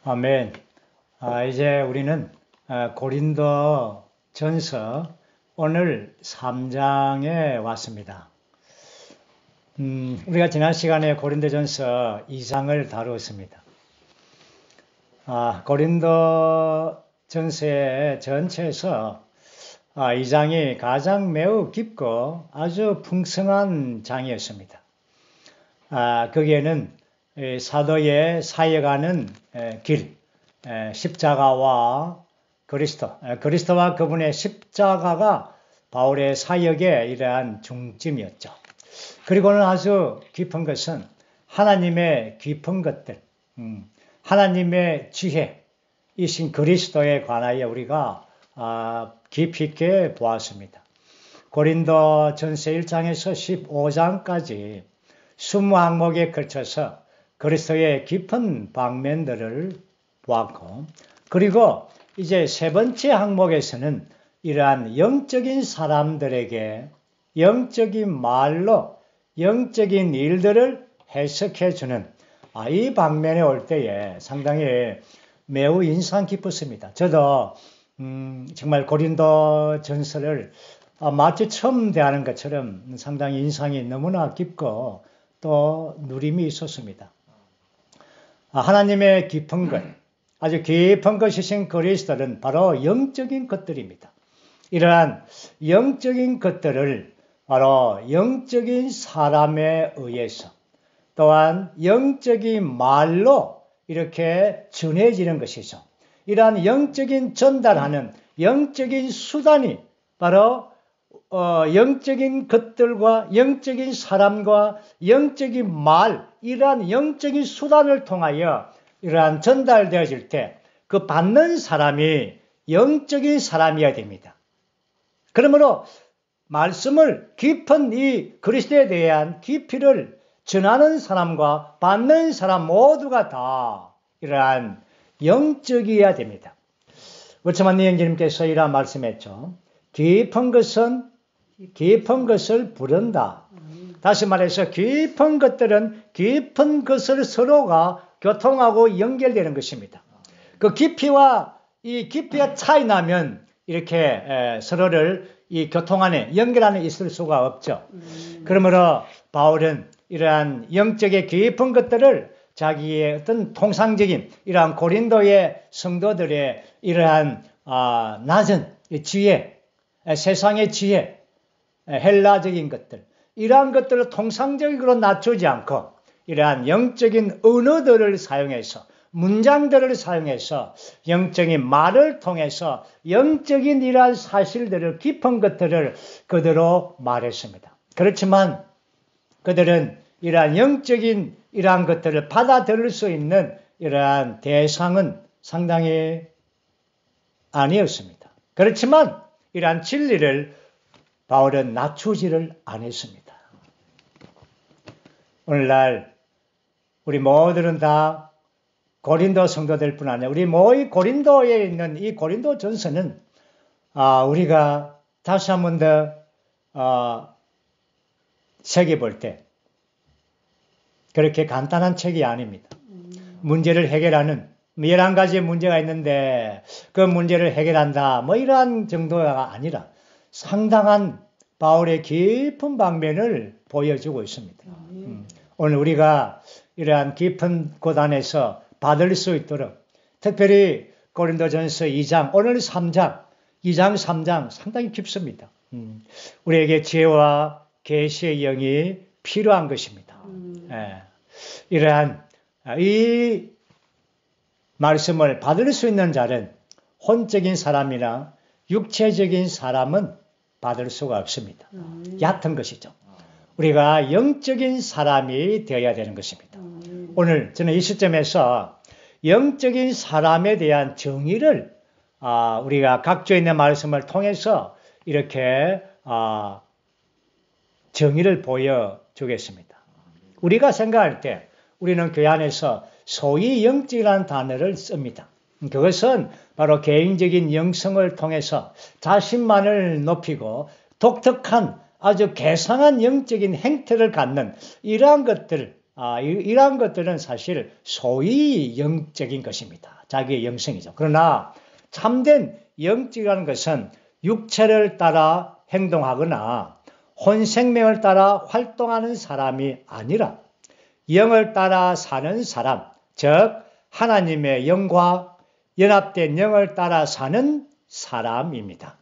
아멘. 이제 우리는 고린도 전서 오늘 3장에 왔습니다. 우리가 지난 시간에 고린도 전서 2장을 다루었습니다. 고린도 전서의 전체에서 2장이 가장 매우 깊고 아주 풍성한 장이었습니다. 거기에는 사도의 사역하는 길, 십자가와 그리스도와 그분의 십자가가 바울의 사역의 이러한 중심이었죠. 그리고는 아주 깊은 것은 하나님의 깊은 것들, 하나님의 지혜이신 그리스도에 관하여 우리가 깊이 있게 보았습니다. 고린도 전서 1장에서 15장까지 20항목에 걸쳐서 그리스도의 깊은 방면들을 보았고, 그리고 이제 세 번째 항목에서는 이러한 영적인 사람들에게 영적인 말로 영적인 일들을 해석해주는 이 방면에 올 때에 상당히 매우 인상 깊었습니다. 저도 정말 고린도 전서를 마치 처음 대하는 것처럼 상당히 인상이 너무나 깊고 또 누림이 있었습니다. 하나님의 깊은 것, 아주 깊은 것이신 그리스도는 바로 영적인 것들입니다. 이러한 영적인 것들을 바로 영적인 사람에 의해서 또한 영적인 말로 이렇게 전해지는 것이죠. 이러한 영적인 전달하는 영적인 수단이 바로 영적인 것들과 영적인 사람과 영적인 말, 이러한 영적인 수단을 통하여 이러한 전달되어질 때 그 받는 사람이 영적인 사람이어야 됩니다. 그러므로 말씀을 깊은 이 그리스도에 대한 깊이를 전하는 사람과 받는 사람 모두가 다 이러한 영적이어야 됩니다. 워츠만 니은기님께서 이러한 말씀했죠. 깊은 것을 부른다. 다시 말해서 깊은 것들은 깊은 것을 서로가 교통하고 연결되는 것입니다. 그 깊이와 차이 나면 이렇게 서로를 이 교통 안에 연결 안에 있을 수가 없죠. 그러므로 바울은 이러한 영적의 깊은 것들을 자기의 어떤 통상적인 이러한 고린도의 성도들의 이러한 낮은 지혜, 세상의 지혜, 헬라적인 것들, 이러한 것들을 통상적으로 낮추지 않고 이러한 영적인 언어들을 사용해서 문장들을 사용해서 영적인 말을 통해서 영적인 이러한 사실들을 깊은 것들을 그대로 말했습니다. 그렇지만 그들은 이러한 영적인 이러한 것들을 받아들일 수 있는 이러한 대상은 상당히 아니었습니다. 그렇지만 이러한 진리를 바울은 낮추지를 않았습니다. 오늘날 우리 모두는 다 고린도 성도들 뿐 아니라 우리 모이 고린도에 있는 이 고린도 전서는 우리가 다시 한 번 더 새겨볼 때 그렇게 간단한 책이 아닙니다. 문제를 해결하는 11가지 문제가 있는데 그 문제를 해결한다 이러한 정도가 아니라 상당한 바울의 깊은 방면을 보여주고 있습니다. 오늘 우리가 이러한 깊은 곳 안에서 받을 수 있도록 특별히 고린도전서 2장, 오늘 3장, 2장, 3장 상당히 깊습니다. 우리에게 지혜와 계시의 영이 필요한 것입니다. 이러한 이 말씀을 받을 수 있는 자는 혼적인 사람이나 육체적인 사람은 받을 수가 없습니다. 얕은 것이죠. 우리가 영적인 사람이 되어야 되는 것입니다. 오늘 저는 이 시점에서 영적인 사람에 대한 정의를 우리가 각조에 있는 말씀을 통해서 이렇게 정의를 보여주겠습니다. 우리가 생각할 때 우리는 교회 안에서 소위 영적이라는 단어를 씁니다. 그것은 바로 개인적인 영성을 통해서 자신만을 높이고 독특한 아주 개성한 영적인 행태를 갖는 이러한 것들 이러한 것들은 사실 소위 영적인 것입니다. 자기의 영성이죠. 그러나 참된 영적이라는 것은 육체를 따라 행동하거나 혼생명을 따라 활동하는 사람이 아니라 영을 따라 사는 사람, 즉 하나님의 영과 연합된 영을 따라 사는 사람입니다.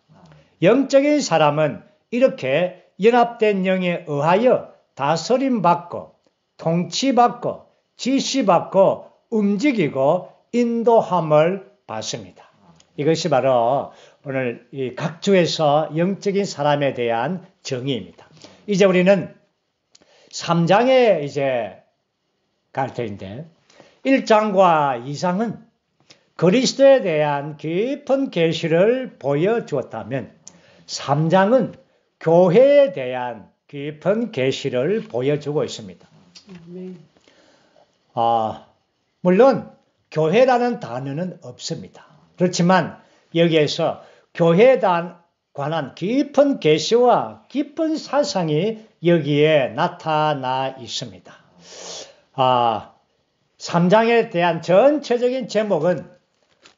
영적인 사람은 이렇게 연합된 영에 의하여 다스림받고 통치받고 지시받고 움직이고 인도함을 받습니다. 이것이 바로 오늘 이 각주에서 영적인 사람에 대한 정의입니다. 이제 우리는 3장에 이제 갈 터인데 1장과 2장은 그리스도에 대한 깊은 계시를 보여주었다면 3장은 교회에 대한 깊은 계시를 보여주고 있습니다. 물론 교회라는 단어는 없습니다. 그렇지만 여기에서 교회에 관한 깊은 계시와 깊은 사상이 여기에 나타나 있습니다. 3장에 대한 전체적인 제목은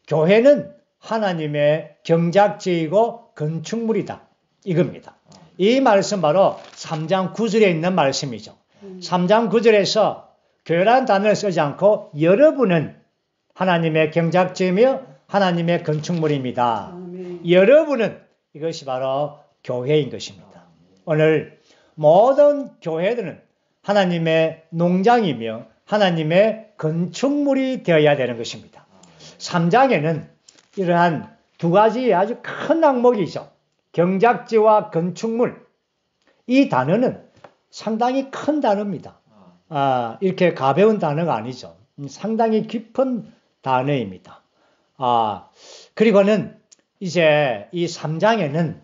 교회는 하나님의 경작지이고 건축물이다. 이겁니다. 이 말씀 바로 3장 9절에 있는 말씀이죠. 3장 9절에서 교회라는 단어를 쓰지 않고 여러분은 하나님의 경작지이며 하나님의 건축물입니다. 여러분은 이것이 바로 교회인 것입니다. 오늘 모든 교회들은 하나님의 농장이며 하나님의 건축물이 되어야 되는 것입니다. 3장에는 이러한 두 가지 아주 큰 항목이죠. 경작지와 건축물. 이 단어는 상당히 큰 단어입니다. 이렇게 가벼운 단어가 아니죠. 상당히 깊은 단어입니다. 그리고는 이제 이 3장에는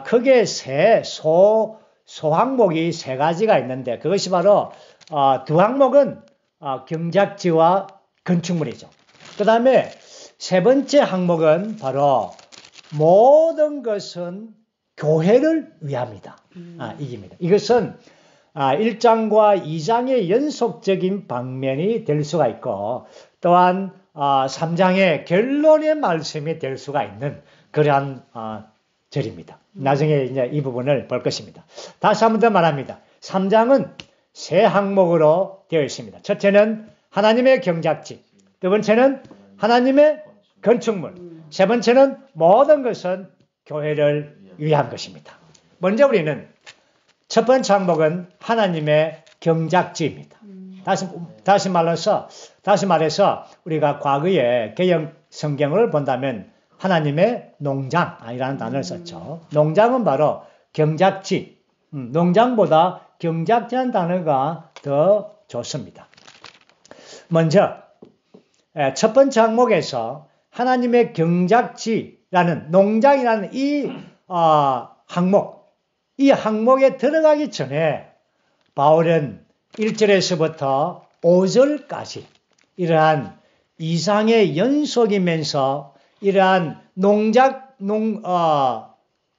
크게 소항목이 세 가지가 있는데 그것이 바로 두 항목은 경작지와 건축물이죠. 그 다음에 세 번째 항목은 바로 모든 것은 교회를 위함이다. 이깁니다. 이것은 1장과 2장의 연속적인 방면이 될 수가 있고 또한 3장의 결론의 말씀이 될 수가 있는 그러한 절입니다. 나중에 이제 이 부분을 볼 것입니다. 다시 한 번 더 말합니다. 3장은 세 항목으로 되어 있습니다. 첫째는 하나님의 경작지, 두 번째는 하나님의 건축물, 세 번째는 모든 것은 교회를 위한 것입니다. 먼저 우리는 첫 번째 항목은 하나님의 경작지입니다. 다시 말해서 우리가 과거에 개역 성경을 본다면 하나님의 농장이라는 단어를 썼죠. 농장은 바로 경작지, 농장보다 경작지라는 단어가 더 좋습니다. 먼저 첫 번째 항목에서 하나님의 경작지라는 농장이라는 이 항목에 들어가기 전에 바울은 1절에서부터 5절까지 이러한 이상의 연속이면서 이러한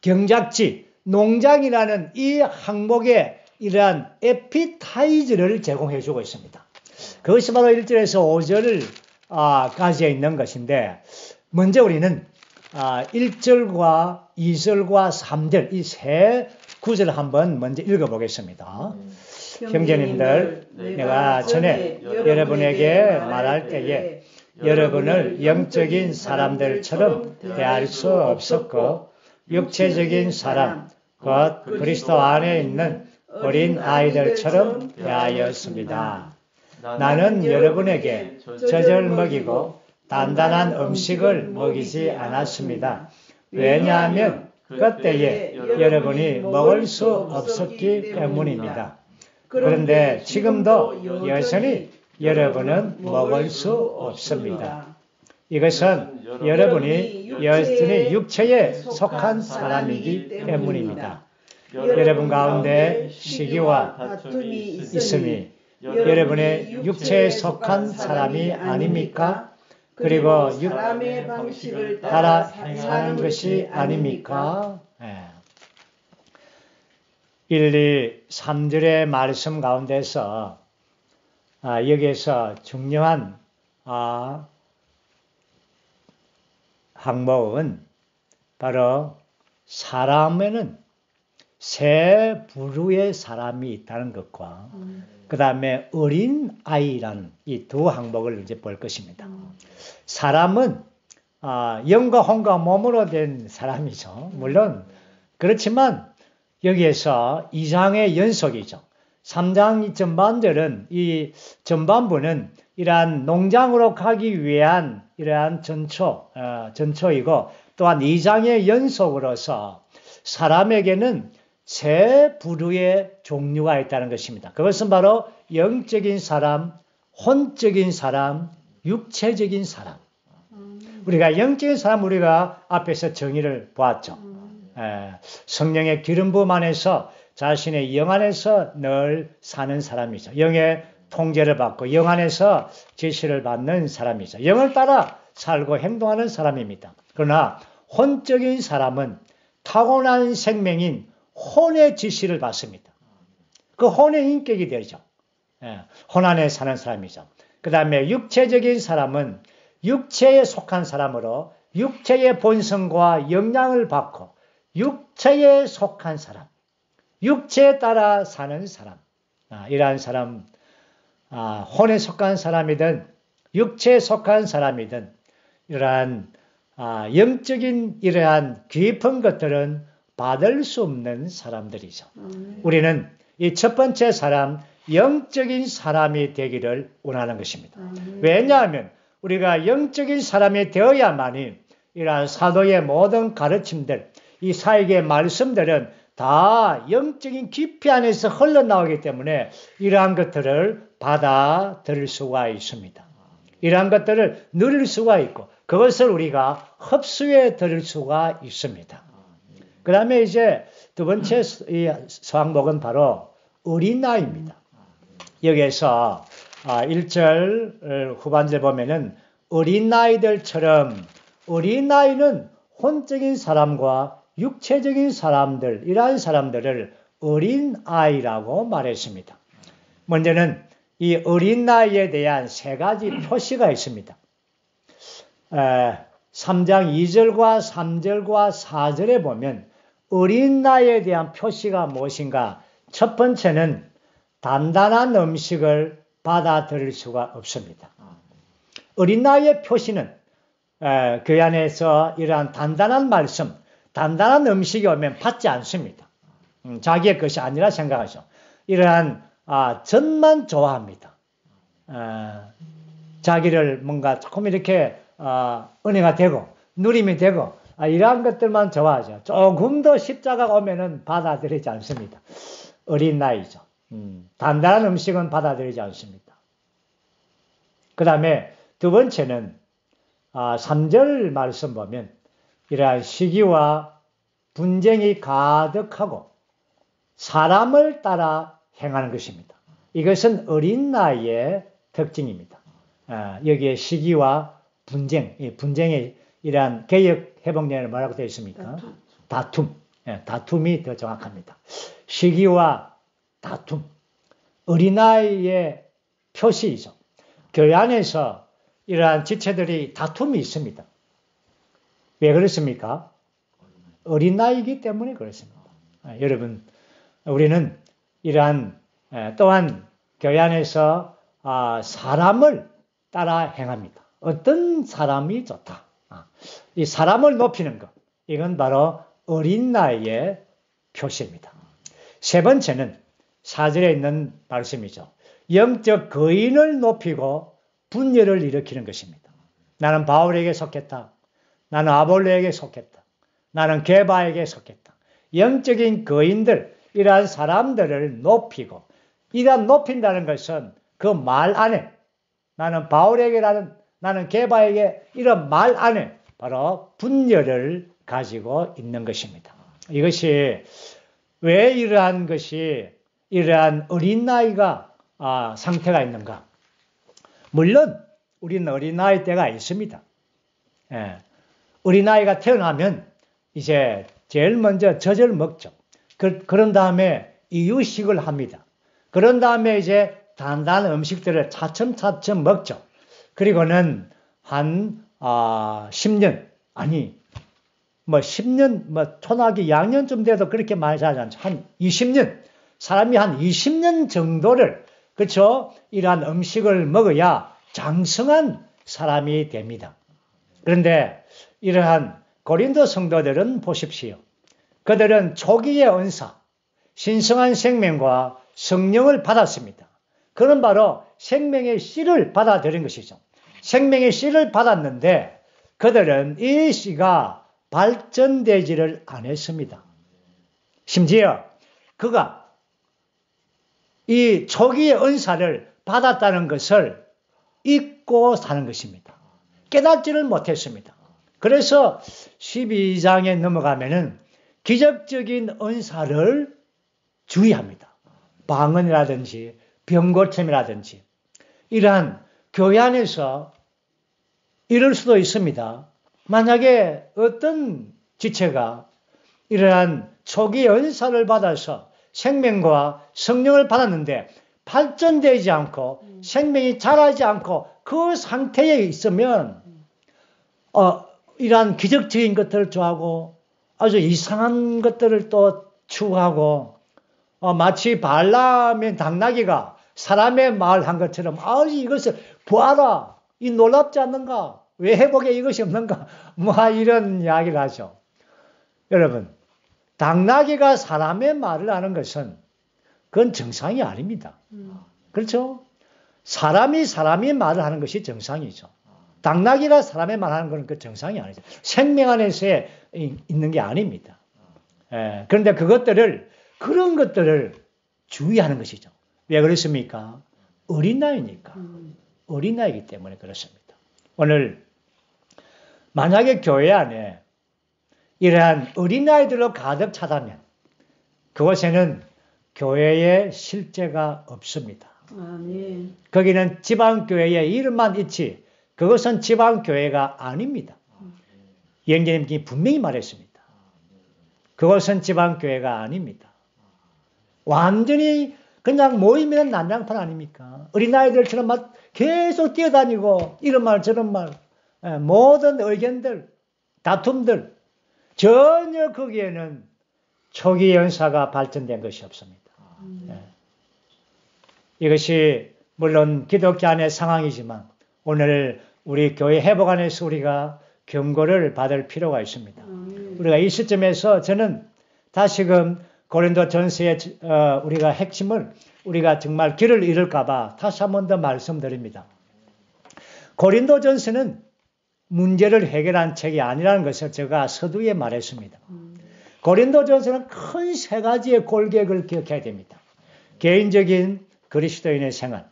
경작지, 농장이라는 이 항목에 이러한 에피타이즈를 제공해주고 있습니다. 그것이 바로 1절에서 5절까지 있는 것인데 먼저 우리는 1절과 2절과 3절 이 세 구절을 한번 먼저 읽어보겠습니다. 형제님들, 내가 전에 여러분에게 말할 때에 여러분을 영적인 사람들처럼 대할 수 없었고 육체적인 사람, 곧 그리스도 안에 있는 어린 아이들처럼 대하였습니다. 나는 여러분에게 젖을 먹이고 단단한 음식을 먹이지 않았습니다. 왜냐하면 그때에 여러분이 먹을 수 없었기 때문입니다. 그런데 지금도 여전히 여러분은 먹을 수 없습니다. 이것은 여러분이 여전히 육체에 속한 사람이기 때문입니다. 여러분 가운데 시기와 다툼이 있으니 여러분의 육체에 속한 사람이 아닙니까? 그리고 사람의 방식을 따라 사는 것이 아닙니까? 1, 2, 3절의 말씀 가운데서 여기에서 중요한 항목은 바로 사람에는 세 부류의 사람이 있다는 것과 그 다음에 어린 아이라는 이 두 항목을 이제 볼 것입니다. 사람은 영과 혼과 몸으로 된 사람이죠. 물론 그렇지만 여기에서 2장의 연속이죠. 3장 전반절은 이 전반부는 이러한 농장으로 가기 위한 이러한 전초이고 또한 2장의 연속으로서 사람에게는 세 부류의 종류가 있다는 것입니다. 그것은 바로 영적인 사람, 혼적인 사람, 육체적인 사람. 우리가 영적인 사람 우리가 앞에서 정의를 보았죠. 성령의 기름 부음 안에서 자신의 영 안에서 늘 사는 사람이죠. 영의 통제를 받고 영 안에서 지시를 받는 사람이죠. 영을 따라 살고 행동하는 사람입니다. 그러나 혼적인 사람은 타고난 생명인 혼의 지시를 받습니다. 그 혼의 인격이 되죠. 혼 안에 사는 사람이죠. 그 다음에 육체적인 사람은 육체에 속한 사람으로 육체의 본성과 영향을 받고 육체에 속한 사람, 육체에 따라 사는 사람, 이러한 사람, 혼에 속한 사람이든 육체에 속한 사람이든 이러한 영적인 이러한 깊은 것들은 받을 수 없는 사람들이죠. 우리는 이 첫 번째 사람, 영적인 사람이 되기를 원하는 것입니다. 왜냐하면 우리가 영적인 사람이 되어야만이 이러한 사도의 모든 가르침들, 이 사역의 말씀들은 다 영적인 깊이 안에서 흘러나오기 때문에 이러한 것들을 받아들일 수가 있습니다. 이러한 것들을 누릴 수가 있고 그것을 우리가 흡수해 들을 수가 있습니다. 그 다음에 이제 두 번째 항목은 바로 어린아이입니다. 여기에서 1절 후반절 보면은 어린아이들처럼 어린아이는 혼적인 사람과 육체적인 사람들, 이러한 사람들을 어린아이라고 말했습니다. 먼저는 이 어린아이에 대한 세 가지 표시가 있습니다. 3장 2절과 3절과 4절에 보면 어린아이에 대한 표시가 무엇인가? 첫 번째는 단단한 음식을 받아들일 수가 없습니다. 어린아이의 표시는 그 안에서 이러한 단단한 말씀, 단단한 음식이 오면 받지 않습니다. 자기의 것이 아니라 생각하죠. 이러한 전만 좋아합니다. 자기를 뭔가 조금 이렇게 은혜가 되고 누림이 되고 이러한 것들만 좋아하죠. 조금 더 십자가가 오면은 받아들이지 않습니다. 어린 나이죠. 단단한 음식은 받아들이지 않습니다. 그 다음에 두 번째는 3절 말씀 보면 이러한 시기와 분쟁이 가득하고 사람을 따라 행하는 것입니다. 이것은 어린 나이의 특징입니다. 여기에 시기와 분쟁, 분쟁의 이러한 개역 회복령을 뭐라고 되어 있습니까? 다툼. 다툼이 더 정확합니다. 시기와 다툼. 어린아이의 표시이죠. 교회 안에서 이러한 지체들이 다툼이 있습니다. 왜 그렇습니까? 어린아이이기 때문에 그렇습니다. 여러분, 우리는 이러한 또한 교회 안에서 사람을 따라 행합니다. 어떤 사람이 좋다. 이 사람을 높이는 것. 이건 바로 어린 나이의 표시입니다. 세 번째는 4절에 있는 말씀이죠. 영적 거인을 높이고 분열을 일으키는 것입니다. 나는 바울에게 속했다. 나는 아볼로에게 속했다. 나는 게바에게 속했다. 영적인 거인들, 이러한 사람들을 높이고, 이러한 높인다는 것은 그 말 안에, 나는 바울에게, 나는 게바에게, 이런 말 안에 바로 분열을 가지고 있는 것입니다. 이것이 왜 이러한 것이, 이러한 어린나이가 상태가 있는가? 물론 우리는 어린아이 때가 있습니다. 어린아이가 태어나면 이제 제일 먼저 젖을 먹죠. 그런 다음에 이유식을 합니다. 그런 다음에 이제 단단한 음식들을 차츰차츰 먹죠. 그리고는 한 10년, 아니 뭐 10년, 뭐 초등학교 2학년쯤 돼도 그렇게 많이 자지 않죠. 한 20년, 사람이 한 20년 정도를, 그렇죠? 이러한 음식을 먹어야 장성한 사람이 됩니다. 그런데 이러한 고린도 성도들은 보십시오. 그들은 초기의 은사, 신성한 생명과 성령을 받았습니다. 그는 바로 생명의 씨를 받아들인 것이죠. 생명의 씨를 받았는데 그들은 이 씨가 발전되지를 않았습니다. 심지어 그가 이 초기의 은사를 받았다는 것을 잊고 사는 것입니다. 깨닫지를 못했습니다. 그래서 12장에 넘어가면은 기적적인 은사를 주의합니다. 방언이라든지 병고침이라든지 이러한 교회 안에서 이럴 수도 있습니다. 만약에 어떤 지체가 이러한 초기 은사를 받아서 생명과 성령을 받았는데 발전되지 않고 생명이 자라지 않고 그 상태에 있으면 이러한 기적적인 것들을 좋아하고 아주 이상한 것들을 또 추구하고 마치 발람의 당나귀가 사람의 말 한 것처럼 이것을 보아라, 이 놀랍지 않는가, 왜 회복에 이것이 없는가, 뭐 이런 이야기를 하죠. 여러분, 당나귀가 사람의 말을 하는 것은 그건 정상이 아닙니다. 그렇죠? 사람이 말을 하는 것이 정상이죠. 당나귀가 사람의 말하는 것은 그 정상이 아니죠. 생명 안에서 있는 게 아닙니다. 그런데 그런 것들을 주의하는 것이죠. 왜 그렇습니까? 어린 나이니까. 어린 나이기 때문에 그렇습니다. 오늘 만약에 교회 안에 이러한 어린아이들로 가득 차다면 그곳에는 교회의 실제가 없습니다. 아멘. 거기는 지방교회의 이름만 있지 그것은 지방교회가 아닙니다. 영계님이 분명히 말했습니다. 그것은 지방교회가 아닙니다. 완전히 그냥 모이면 난장판 아닙니까? 어린아이들처럼 막 계속 뛰어다니고 이런 말 저런 말 모든 의견들 다툼들 전혀 거기에는 초기 연사가 발전된 것이 없습니다. 이것이 물론 기독교 안의 상황이지만 오늘 우리 교회 회복 안에서 우리가 경고를 받을 필요가 있습니다. 우리가 이 시점에서 저는 다시금 고린도 전서의 우리가 핵심을 우리가 정말 길을 잃을까 봐 다시 한 번 더 말씀드립니다. 고린도 전서는 문제를 해결한 책이 아니라는 것을 제가 서두에 말했습니다. 고린도 전서는 큰 세 가지의 골격을 기억해야 됩니다. 개인적인 그리스도인의 생활,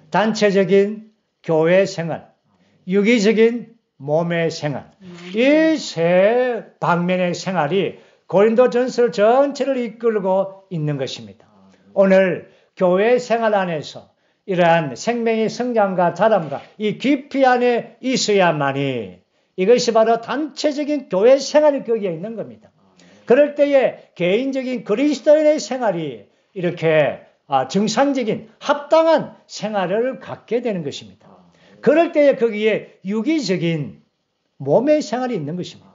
단체적인 교회 생활, 유기적인 몸의 생활. 이 세 방면의 생활이 고린도 전서 전체를 이끌고 있는 것입니다. 오늘 교회 생활 안에서 이러한 생명의 성장과 자람과 이 깊이 안에 있어야만이 이것이 바로 단체적인 교회 생활이 거기에 있는 겁니다. 그럴 때에 개인적인 그리스도인의 생활이 이렇게 정상적인 합당한 생활을 갖게 되는 것입니다. 그럴 때에 거기에 유기적인 몸의 생활이 있는 것입니다.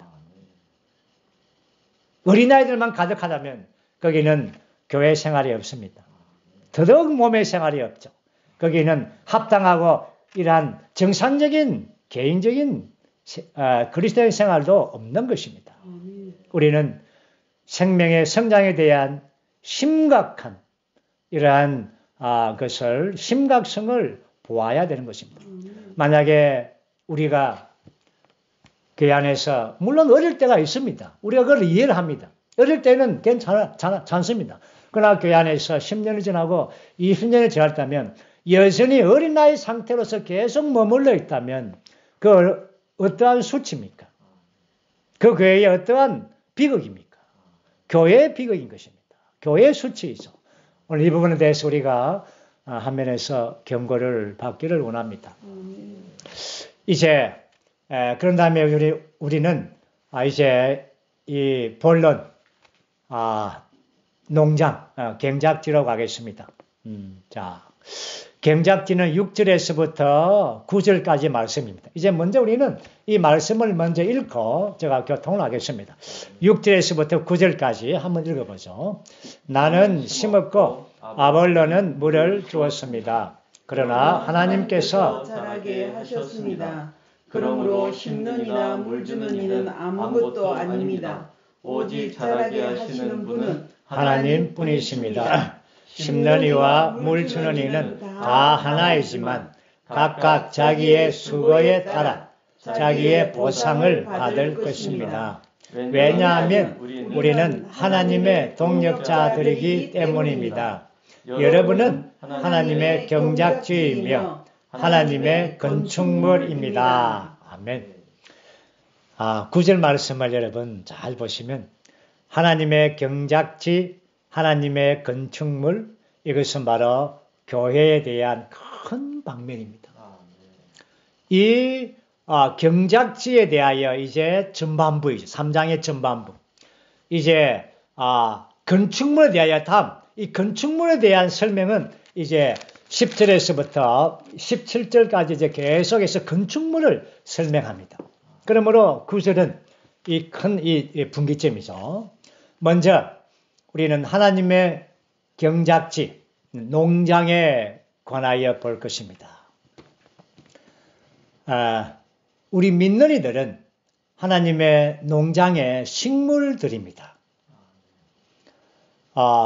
어린아이들만 가득하다면 거기는 교회 생활이 없습니다. 더더욱 몸의 생활이 없죠. 거기는 합당하고 이러한 정상적인 개인적인 그리스도의 생활도 없는 것입니다. 우리는 생명의 성장에 대한 심각한 이러한 것을 심각성을 보아야 되는 것입니다. 만약에 우리가 그 안에서 물론 어릴 때가 있습니다. 우리가 그걸 이해를 합니다. 어릴 때는 괜찮습니다. 그러나 그 안에서 10년이 지나고 20년이 지났다면 여전히 어린 나이 상태로서 계속 머물러 있다면 그 어떠한 수치입니까? 그 교회의 어떠한 비극입니까? 교회의 비극인 것입니다. 교회의 수치이죠. 오늘 이 부분에 대해서 우리가 한 면에서 경고를 받기를 원합니다. 이제 그런 다음에 우리는 이제 이 본론 농장 갱작지로 가겠습니다. 자 경작지는 6절에서부터 9절까지 말씀입니다. 이제 먼저 우리는 이 말씀을 먼저 읽고 제가 교통을 하겠습니다. 6절에서부터 9절까지 한번 읽어보죠. 나는 심었고 아볼로는 물을 주었습니다. 그러나 하나님께서 자라게 하셨습니다. 그러므로 심는 이나 물 주는 이는 아무것도 아닙니다. 오직 자라게 하시는 분은 하나님뿐이십니다. 심는 이와 물 주는 이는 다 하나이지만 각각 자기의 수고에 따라 자기의 보상을 받을 것입니다. 왜냐하면 우리는 하나님의 동력자들이기 때문입니다. 여러분은 하나님의 경작지이며 하나님의 건축물입니다. 아멘. 9절 말씀을 여러분 잘 보시면 하나님의 경작지, 하나님의 건축물, 이것은 바로 교회에 대한 큰 방면입니다. 이 경작지에 대하여 이제 전반부이죠. 3장의 전반부. 이제 건축물에 대하여 다음 이 건축물에 대한 설명은 이제 10절에서부터 17절까지 이제 계속해서 건축물을 설명합니다. 그러므로 9절은 이 큰 분기점이죠. 먼저 우리는 하나님의 경작지, 농장에 관하여 볼 것입니다. 우리 믿는 이들은 하나님의 농장의 식물들입니다.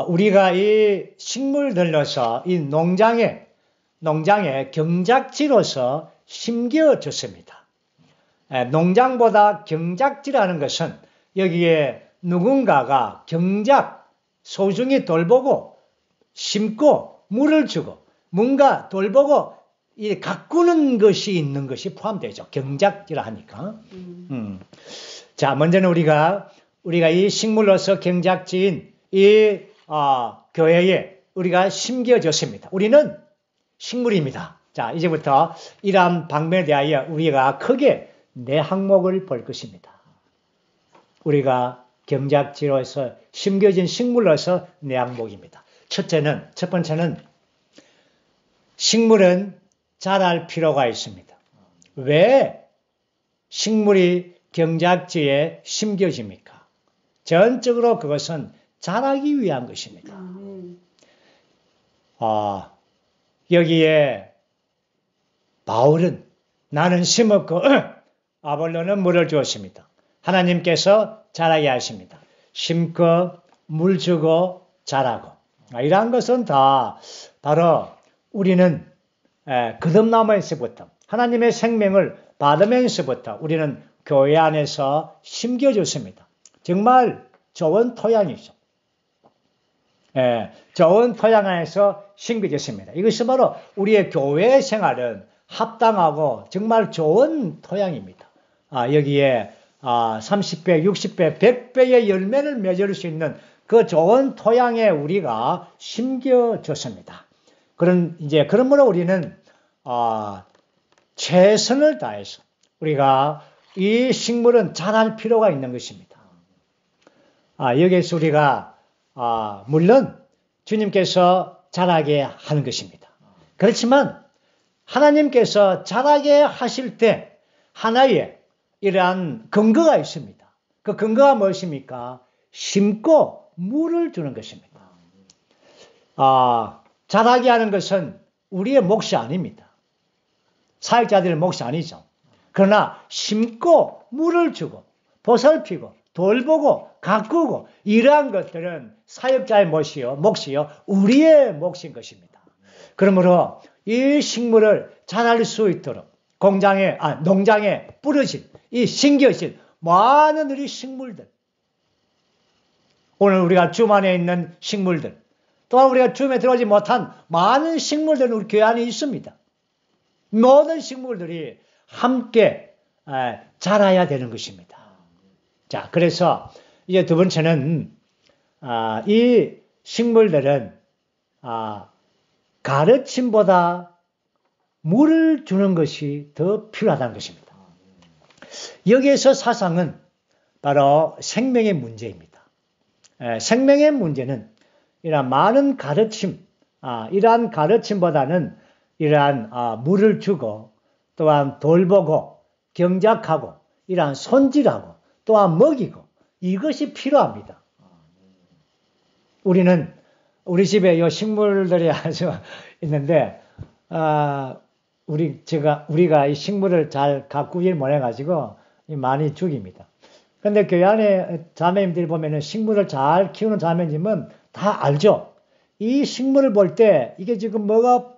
우리가 이 식물들로서 이 농장의 경작지로서 심겨졌습니다. 농장보다 경작지라는 것은 여기에 누군가가 소중히 돌보고 심고 물을 주고 뭔가 돌보고 가꾸는 것이 있는 것이 포함되죠. 경작지라 하니까. 자, 먼저는 우리가 이 식물로서 경작지인 이 교회에 우리가 심겨졌습니다. 우리는 식물입니다. 자, 이제부터 이러한 방면에 대하여 우리가 크게 네 항목을 볼 것입니다. 우리가 경작지로서 심겨진 식물로서 네 항목입니다. 첫 번째는 식물은 자랄 필요가 있습니다. 왜 식물이 경작지에 심겨집니까? 전적으로 그것은 자라기 위한 것입니다. 여기에 바울은 나는 심었고 아볼로는 물을 주었습니다. 하나님께서 자라게 하십니다. 심고 물 주고 자라고. 이러한 것은 다 바로 우리는 거듭남에서부터 하나님의 생명을 받으면서부터 우리는 교회 안에서 심겨졌습니다. 정말 좋은 토양이죠. 좋은 토양 안에서 심겨졌습니다. 이것이 바로 우리의 교회 생활은 합당하고 정말 좋은 토양입니다. 여기에 30배, 60배, 100배의 열매를 맺을 수 있는 그 좋은 토양에 우리가 심겨졌습니다. 그러므로 우리는 최선을 다해서 우리가 이 식물은 자랄 필요가 있는 것입니다. 여기에서 우리가 물론 주님께서 자라게 하는 것입니다. 그렇지만 하나님께서 자라게 하실 때 하나의 이러한 근거가 있습니다. 그 근거가 무엇입니까? 심고 물을 주는 것입니다. 자라게 하는 것은 우리의 몫이 아닙니다. 사역자들의 몫이 아니죠. 그러나 심고 물을 주고 보살피고 돌보고 가꾸고 이러한 것들은 사역자의 몫이요 우리의 몫인 것입니다. 그러므로 이 식물을 자랄 수 있도록 농장에 뿌려진 심겨진 많은 우리 식물들, 오늘 우리가 줌 안에 있는 식물들, 또한 우리가 줌에 들어오지 못한 많은 식물들은 우리 교회 안에 있습니다. 모든 식물들이 함께 자라야 되는 것입니다. 자, 그래서 이제 두 번째는 이 식물들은 가르침보다 물을 주는 것이 더 필요하다는 것입니다. 여기에서 사상은 바로 생명의 문제입니다. 생명의 문제는 이러한 많은 가르침, 이러한 가르침보다는 이러한 물을 주고 또한 돌보고 경작하고 이러한 손질하고 또한 먹이고 이것이 필요합니다. 우리 집에 요 식물들이 아주 있는데 우리가 이 식물을 잘 가꾸질 못해가지고 많이 죽입니다. 그런데 교회 안에 자매님들이 보면은 식물을 잘 키우는 자매님은 다 알죠. 이 식물을 볼 때 이게 지금 뭐가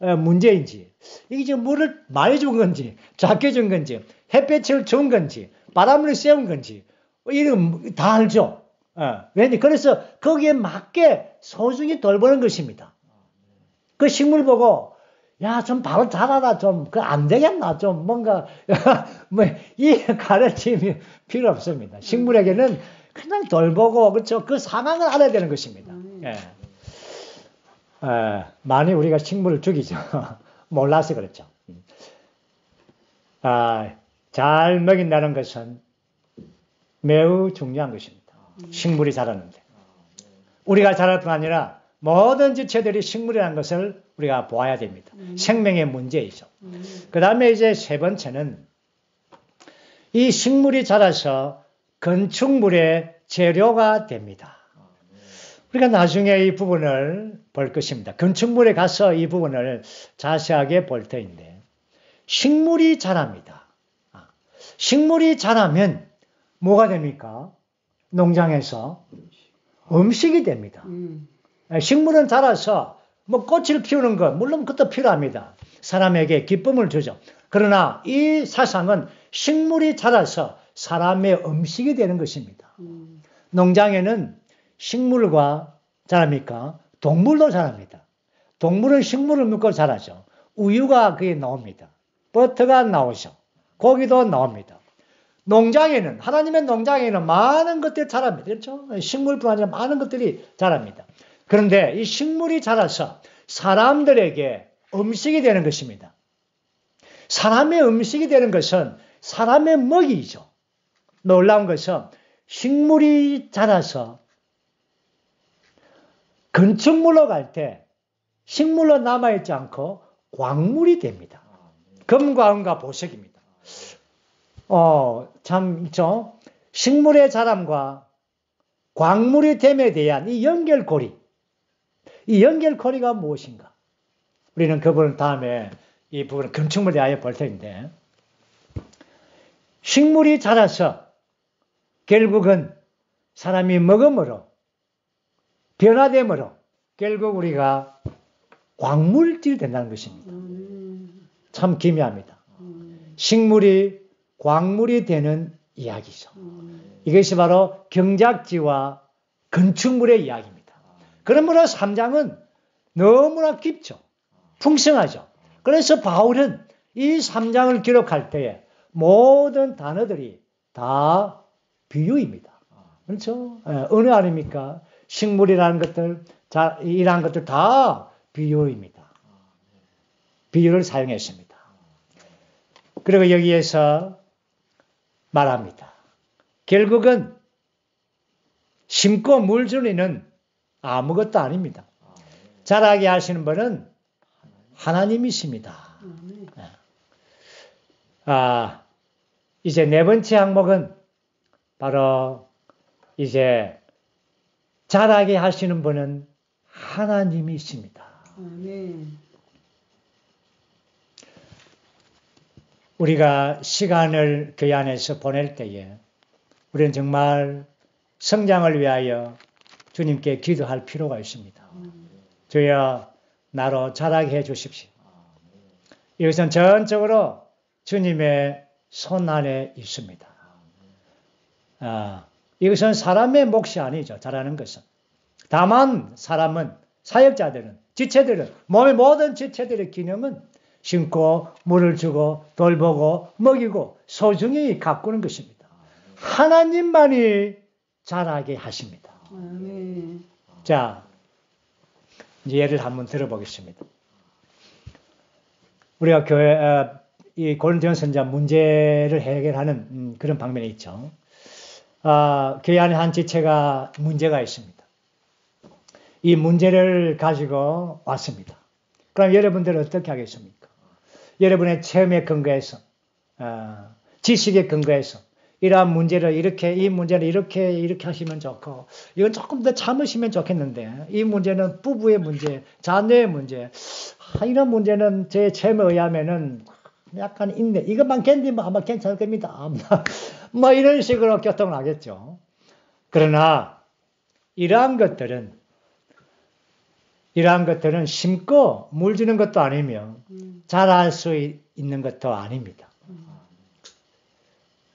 문제인지, 이게 지금 물을 많이 준 건지, 작게 준 건지, 햇볕을 준 건지, 바람을 쐬운 건지, 이런 다 알죠. 왜냐? 그래서 거기에 맞게 소중히 돌보는 것입니다. 그 식물 보고, 야, 좀 바로 자라라, 좀, 안 되겠나, 좀, 뭔가, 이 가르침이 필요 없습니다. 식물에게는 그냥 돌보고, 그렇죠. 그 상황을 알아야 되는 것입니다. 많이 우리가 식물을 죽이죠. 몰라서 그렇죠. 잘 먹인다는 것은 매우 중요한 것입니다. 식물이 자라는데. 우리가 자랄 뿐 아니라 모든 지체들이 식물이라는 것을 우리가 보아야 됩니다. 생명의 문제이죠. 그 다음에 이제 세 번째는 이 식물이 자라서 건축물의 재료가 됩니다. 우리가 나중에 이 부분을 볼 것입니다. 건축물에 가서 이 부분을 자세하게 볼 터인데 식물이 자랍니다. 식물이 자라면 뭐가 됩니까? 농장에서 음식이 됩니다. 식물은 자라서 뭐 꽃을 피우는 것 물론 그것도 필요합니다. 사람에게 기쁨을 주죠. 그러나 이 사상은 식물이 자라서 사람의 음식이 되는 것입니다. 농장에는 식물과 자랍니까? 동물도 자랍니다. 동물은 식물을 먹고 자라죠. 우유가 그게 나옵니다. 버터가 나오죠. 고기도 나옵니다. 농장에는, 하나님의 농장에는 많은 것들이 자랍니다. 그렇죠? 식물뿐 아니라 많은 것들이 자랍니다. 그런데 이 식물이 자라서 사람들에게 음식이 되는 것입니다. 사람의 음식이 되는 것은 사람의 먹이죠. 놀라운 것은 식물이 자라서 건축물로 갈 때 식물로 남아있지 않고 광물이 됩니다. 금과 은과 보석입니다. 참 있죠. 식물의 자람과 광물의 됨에 대한 이 연결고리. 이 연결고리가 무엇인가? 우리는 그 부분 다음에 이 부분은 건축물에 대하여 볼 텐데 식물이 자라서 결국은 사람이 먹음으로 변화됨으로 결국 우리가 광물질이 된다는 것입니다. 참 기묘합니다. 식물이 광물이 되는 이야기죠. 이것이 바로 경작지와 건축물의 이야기입니다. 그러므로 3장은 너무나 깊죠. 풍성하죠. 그래서 바울은 이 3장을 기록할 때에 모든 단어들이 다 비유입니다. 그렇죠? 어느 아닙니까? 식물이라는 것들, 이러한 것들 다 비유입니다. 비유를 사용했습니다. 그리고 여기에서 말합니다. 결국은 심고 물 주는 이는 아무것도 아닙니다. 자라게 하시는 분은 하나님이십니다. 이제 네 번째 항목은 바로 이제 자라게 하시는 분은 하나님이십니다. 우리가 시간을 교회 안에서 보낼 때에 우리는 정말 성장을 위하여 주님께 기도할 필요가 있습니다. 주여 나로 자라게 해 주십시오. 이것은 전적으로 주님의 손 안에 있습니다. 이것은 사람의 몫이 아니죠. 자라는 것은. 다만 사람은, 사역자들은, 지체들은, 몸의 모든 지체들의 기능은 심고 물을 주고 돌보고 먹이고 소중히 가꾸는 것입니다. 하나님만이 자라게 하십니다. 자, 이제 예를 한번 들어보겠습니다. 우리가 교회, 이 고린도전서 문제를 해결하는 그런 방면이 있죠. 교회 안에 한 지체가 문제가 있습니다. 이 문제를 가지고 왔습니다. 그럼 여러분들은 어떻게 하겠습니까? 여러분의 체험에 근거해서, 지식에 근거해서, 이러한 문제를 이렇게, 이 문제는 이렇게 하시면 좋고, 이건 조금 더 참으시면 좋겠는데, 이 문제는 부부의 문제, 자녀의 문제, 이런 문제는 제 체험에 의하면은 약간 있네. 이것만 견디면 아마 괜찮을 겁니다. 뭐 이런 식으로 교통을 하겠죠. 그러나, 이러한 것들은 심고 물 주는 것도 아니며, 자랄 수 있는 것도 아닙니다.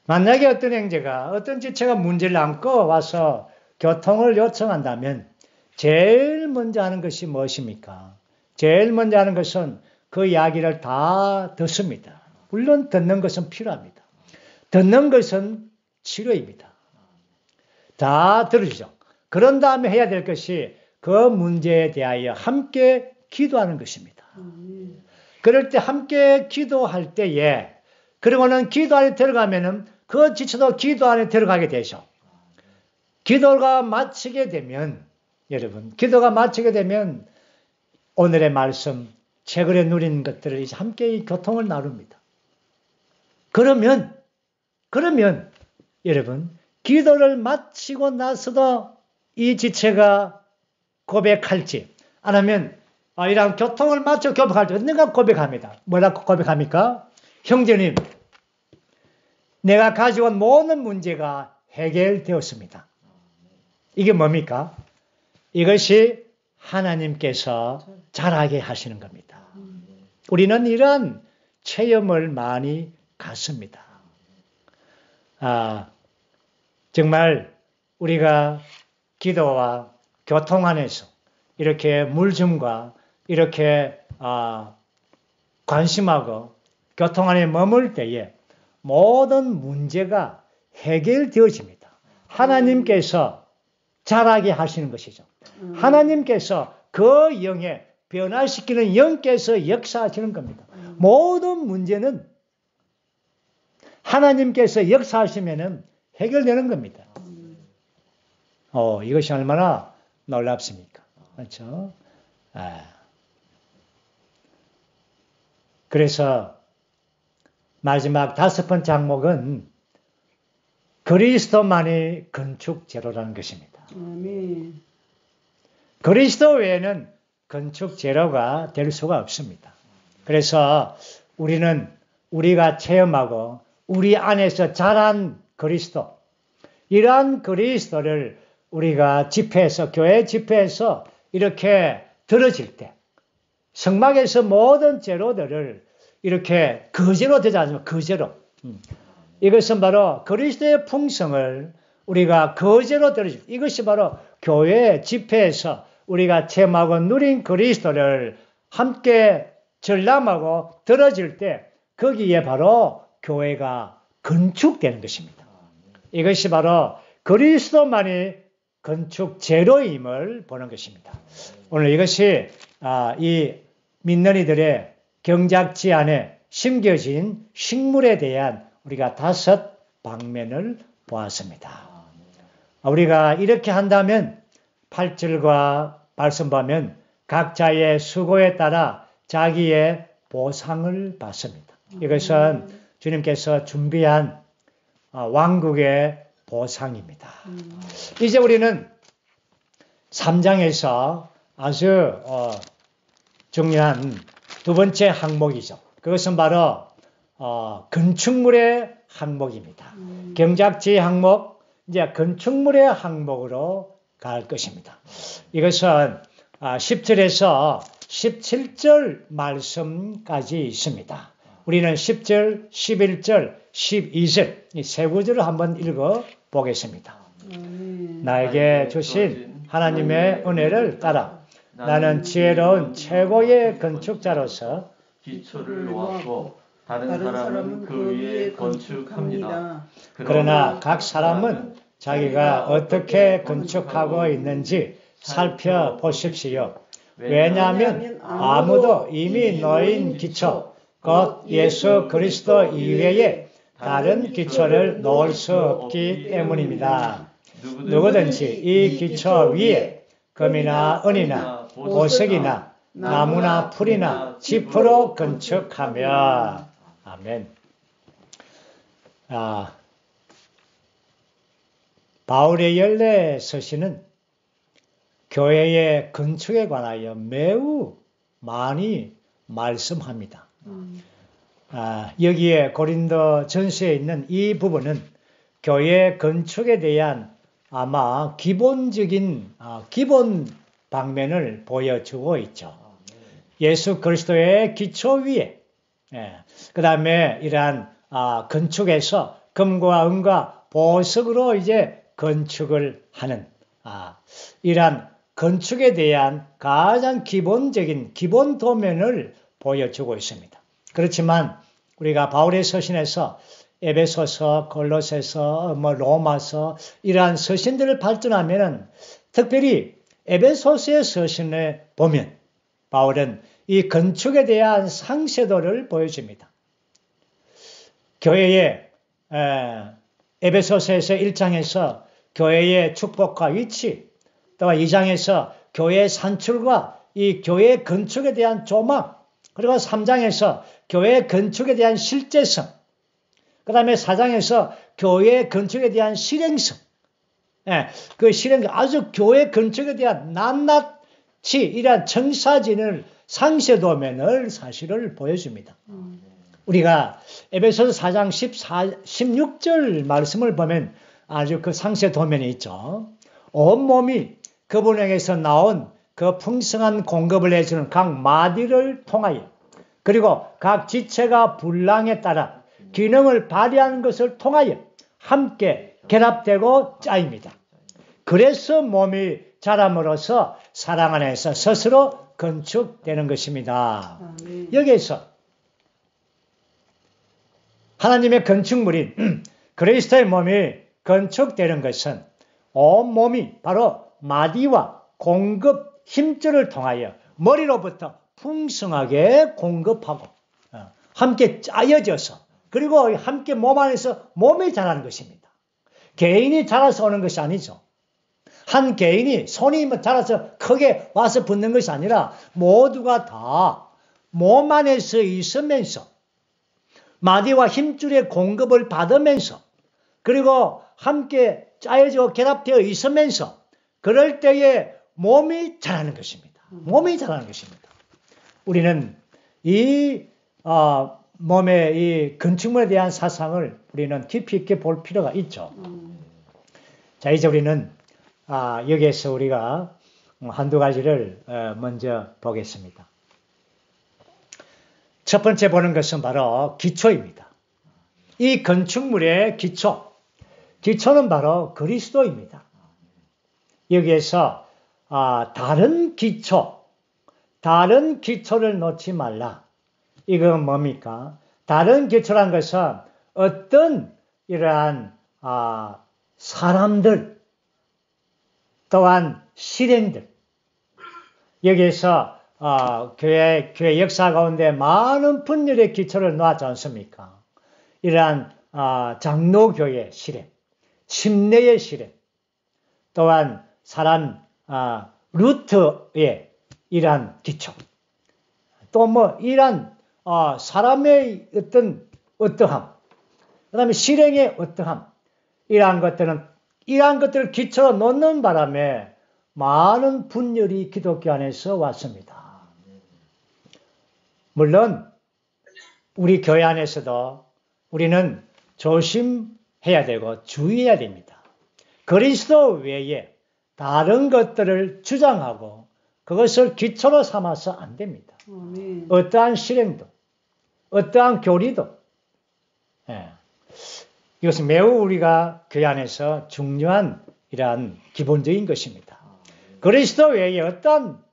만약에 어떤 형제가 어떤 지체가 문제를 안고 와서 교통을 요청한다면 제일 먼저 하는 것이 무엇입니까? 제일 먼저 하는 것은 그 이야기를 다 듣습니다. 물론 듣는 것은 필요합니다. 듣는 것은 치료입니다. 다 들으시죠. 그런 다음에 해야 될 것이 그 문제에 대하여 함께 기도하는 것입니다. 그럴 때 함께 기도할 때에 그리고는 기도 안에 들어가면은 그 지체도 기도 안에 들어가게 되죠. 기도가 마치게 되면 여러분 기도가 마치게 되면 오늘의 말씀 최근에 누린 것들을 이제 함께 이 교통을 나눕니다. 그러면 여러분 기도를 마치고 나서도 이 지체가 고백할지 아니면 이런 교통을 마치고 고백할지 언젠가 고백합니다. 뭐라고 고백합니까? 형제님, 내가 가지고 온 모든 문제가 해결되었습니다. 이게 뭡니까? 이것이 하나님께서 잘하게 하시는 겁니다. 우리는 이런 체험을 많이 갖습니다. 정말 우리가 기도와 교통 안에서 이렇게 물줌과 이렇게 관심하고 교통 안에 머물 때에 모든 문제가 해결되어집니다. 하나님께서 잘하게 하시는 것이죠. 하나님께서 그 영에 변화시키는 영께서 역사하시는 겁니다. 모든 문제는 하나님께서 역사하시면 해결되는 겁니다. 이것이 얼마나 놀랍습니까? 그렇죠? 그래서 마지막 5번째 항목은 그리스도만이 건축재료라는 것입니다. 아멘. 그리스도 외에는 건축재료가 될 수가 없습니다. 그래서 우리가 체험하고 우리 안에서 자란 그리스도, 이러한 그리스도를 우리가 집회에서, 교회 집회에서 이렇게 들어질 때 성막에서 모든 재료들을 이렇게 거제로 되지 않습니까? 거제로. 이것은 바로 그리스도의 풍성을 우리가 거제로 들어줄 때 이것이 바로 교회 집회에서 우리가 체험하고 누린 그리스도를 함께 전람하고 들어질 때 거기에 바로 교회가 건축되는 것입니다. 이것이 바로 그리스도만이 건축 재료임을 보는 것입니다. 오늘 이것이 이 믿는 이들의 경작지 안에 심겨진 식물에 대한 우리가 5 방면을 보았습니다. 우리가 이렇게 한다면 8절과 말씀 보면 각자의 수고에 따라 자기의 보상을 받습니다. 이것은 주님께서 준비한 왕국의 보상입니다. 이제 우리는 3장에서 아주 중요한 2번째 항목이죠. 그것은 바로 건축물의 항목입니다. 경작지 항목, 이제 건축물의 항목으로 갈 것입니다. 이것은 10절에서 17절 말씀까지 있습니다. 우리는 10절, 11절, 12절 이 세 구절을 한번 읽어 보겠습니다. 나에게 주신 하나님의 은혜를 따라 나는 지혜로운 최고의 건축자로서 기초를 놓았고 다른 사람은 그 위에 건축합니다. 그러나 각 사람은 자기가 어떻게 건축하고 있는지 살펴보십시오. 왜냐하면 아무도 이미 놓인 기초, 곧 예수 그리스도 이외에 다른 기초를 놓을 수 없기 때문입니다. 누구든지 이 기초 위에 금이나 은이나 보석이나 나무나 풀이나 짚으로 건축하며. 아멘. 바울의 14서신은 교회의 건축에 관하여 매우 많이 말씀합니다. 여기에 고린도 전서에 있는 이 부분은 교회 건축에 대한 아마 기본적인 기본 방면을 보여주고 있죠. 예수 그리스도의 기초 위에, 그 다음에 이러한 건축에서 금과 은과 보석으로 이제 건축을 하는 이러한 건축에 대한 가장 기본적인 기본 도면을 보여주고 있습니다. 그렇지만 우리가 바울의 서신에서 에베소서, 골로새서, 로마서 이러한 서신들을 발전하면은 특별히 에베소서의 서신에 보면 바울은 이 건축에 대한 상세도를 보여줍니다. 교회의 에베소서에서 1장에서 교회의 축복과 위치, 또 2장에서 교회의 산출과 이 교회 건축에 대한 조망, 그리고 3장에서 교회 건축에 대한 실제성, 그 다음에 4장에서 교회 건축에 대한 실행성, 그 실행, 아주 교회 건축에 대한 낱낱이 이러한 청사진을 상세도면을 사실을 보여줍니다. 우리가 에베소서 4장 16절 말씀을 보면 아주 그 상세도면이 있죠. 온몸이 그분에게서 나온 그 풍성한 공급을 해주는 각 마디를 통하여 그리고 각 지체가 분량에 따라 기능을 발휘하는 것을 통하여 함께 결합되고 짜입니다. 그래서 몸이 자람으로써 사랑 안에서 스스로 건축되는 것입니다. 여기에서 하나님의 건축물인 그리스도의 몸이 건축되는 것은 온몸이 바로 마디와 공급 힘줄을 통하여 머리로부터 풍성하게 공급하고 함께 짜여져서 그리고 함께 몸 안에서 몸이 자라는 것입니다. 개인이 자라서 오는 것이 아니죠. 한 개인이 손이 자라서 크게 와서 붙는 것이 아니라 모두가 다 몸 안에서 있으면서 마디와 힘줄의 공급을 받으면서 그리고 함께 짜여지고 결합되어 있으면서 그럴 때에 몸이 자라는 것입니다. 몸이 자라는 것입니다. 우리는 이 몸의 이 건축물에 대한 사상을 우리는 깊이 있게 볼 필요가 있죠. 자, 이제 우리는 여기에서 우리가 한두 가지를 먼저 보겠습니다. 첫 번째 보는 것은 바로 기초입니다. 이 건축물의 기초는 바로 그리스도입니다. 여기에서 다른 기초를 놓지 말라. 이건 뭡니까? 다른 기초란 것은 어떤 이러한 사람들 또한 실행들 여기에서 교회 역사 가운데 많은 분열의 기초를 놓았지 않습니까? 이러한 장로교의 실행, 침례의 실행, 또한 사람 루터의 이러한 기초, 또 이러한 사람의 어떠함, 그 다음에 실행의 어떠함, 이러한 것들을 기초로 놓는 바람에 많은 분열이 기독교 안에서 왔습니다. 물론 우리 교회 안에서도 우리는 조심해야 되고 주의해야 됩니다. 그리스도 외에 다른 것들을 주장하고 그것을 기초로 삼아서 안 됩니다. 어떠한 실행도 어떠한 교리도 이것은 매우 우리가 교회 안에서 중요한 이러한 기본적인 것입니다. 그리스도 외에 어떠한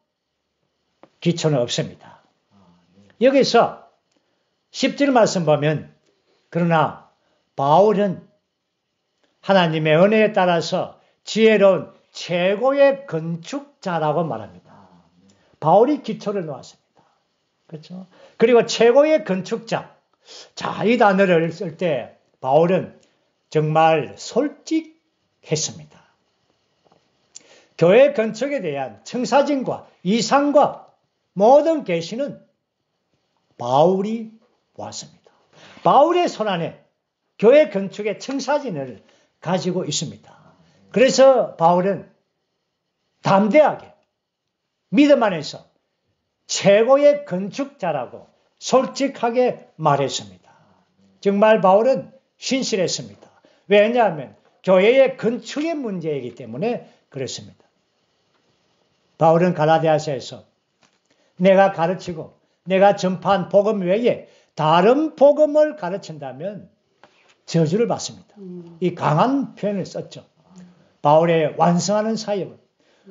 기초는 없습니다. 여기서 10절 말씀 보면 그러나 바울은 하나님의 은혜에 따라서 지혜로운 최고의 건축자라고 말합니다. 바울이 기초를 놓았습니다. 그렇죠? 그리고 최고의 건축자. 자, 이 단어를 쓸 때 바울은 정말 솔직했습니다. 교회 건축에 대한 청사진과 이상과 모든 계시는 바울이 보았습니다. 바울의 손안에 교회 건축의 청사진을 가지고 있습니다. 그래서 바울은 담대하게 믿음 안에서 최고의 건축자라고 솔직하게 말했습니다. 정말 바울은 신실했습니다. 왜냐하면 교회의 건축의 문제이기 때문에 그렇습니다. 바울은 갈라디아서에서 내가 가르치고 내가 전파한 복음 외에 다른 복음을 가르친다면 저주를 받습니다. 이 강한 표현을 썼죠. 바울의 완성하는 사역은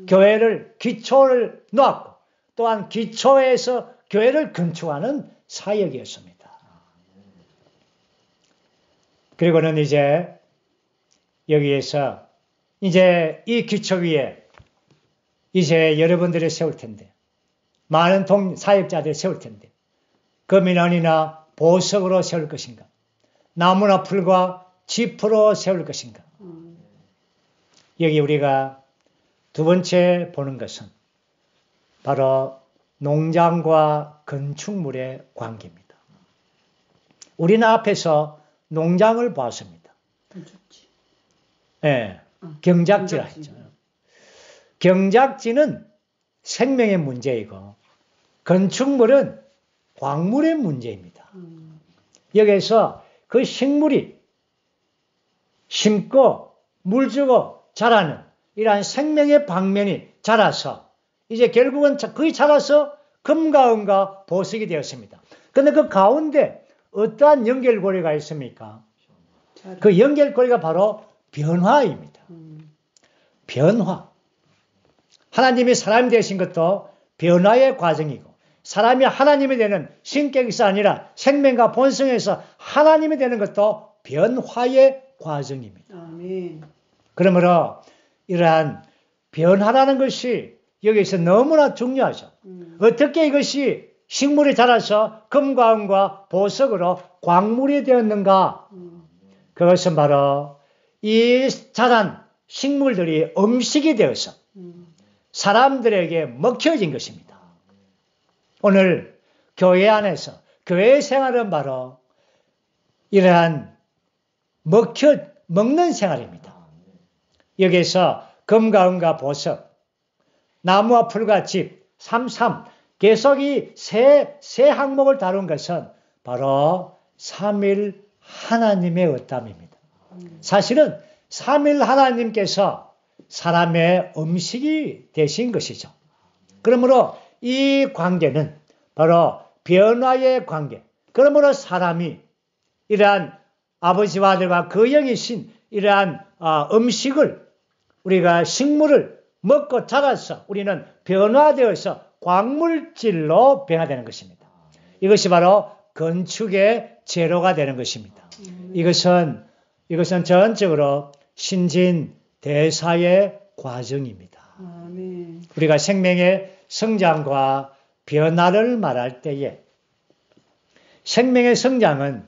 교회를 기초를 놓았고 또한 기초에서 교회를 건축하는 사역이었습니다. 그리고는 이제 여기에서 이제 이 기초 위에 이제 여러분들이 세울 텐데 많은 사역자들이 세울 텐데 금이나 보석으로 세울 것인가? 나무나 풀과 짚으로 세울 것인가? 여기 우리가 두 번째 보는 것은 바로 농장과 건축물의 관계입니다. 우리는 앞에서 농장을 보았습니다. 네, 경작지라 했죠. 경작지는 생명의 문제이고 건축물은 광물의 문제입니다. 여기에서 그 식물이 심고 물 주고 자라는 이러한 생명의 방면이 자라서 이제 결국은 거의 자라서 금과 은과 보석이 되었습니다. 그런데 그 가운데 어떠한 연결고리가 있습니까? 그 연결고리가 바로 변화입니다. 변화. 하나님이 사람이 되신 것도 변화의 과정이고 사람이 하나님이 되는 신격에서 아니라 생명과 본성에서 하나님이 되는 것도 변화의 과정입니다. 아멘. 그러므로 이러한 변화라는 것이 여기서 너무나 중요하죠. 어떻게 이것이 식물이 자라서 금과 은과 보석으로 광물이 되었는가? 그것은 바로 이 자란 식물들이 음식이 되어서 사람들에게 먹혀진 것입니다. 오늘 교회 안에서 교회 생활은 바로 이러한 먹는 생활입니다. 여기에서 금과 은과 보석, 나무와 풀과 집, 삼삼, 계속 이 세 항목을 다룬 것은 바로 삼일 하나님의 의담입니다. 사실은 삼일 하나님께서 사람의 음식이 되신 것이죠. 그러므로 이 관계는 바로 변화의 관계. 그러므로 사람이 이러한 아버지와 아들과 그 영이신 이러한 음식을 우리가 식물을 먹고 자라서 우리는 변화되어서 광물질로 변화되는 것입니다. 이것이 바로 건축의 재료가 되는 것입니다. 이것은 전적으로 신진대사의 과정입니다. 우리가 생명의 성장과 변화를 말할 때에 생명의 성장은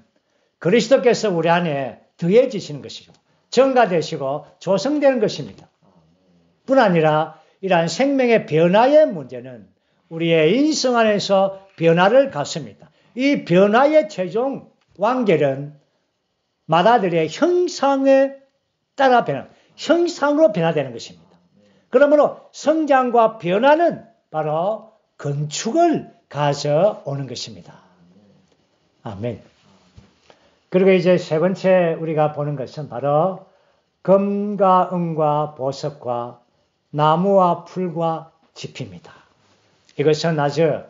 그리스도께서 우리 안에 더해지시는 것이고 증가되시고 조성되는 것입니다. 뿐 아니라 이러한 생명의 변화의 문제는 우리의 인성 안에서 변화를 갖습니다. 이 변화의 최종 완결은 마다들의 형상에 따라 형상으로 변화되는 것입니다. 그러므로 성장과 변화는 바로 건축을 가져오는 것입니다. 아멘. 그리고 이제 세 번째 우리가 보는 것은 바로 금과 은과 보석과 나무와 풀과 짚입니다. 이것은 아주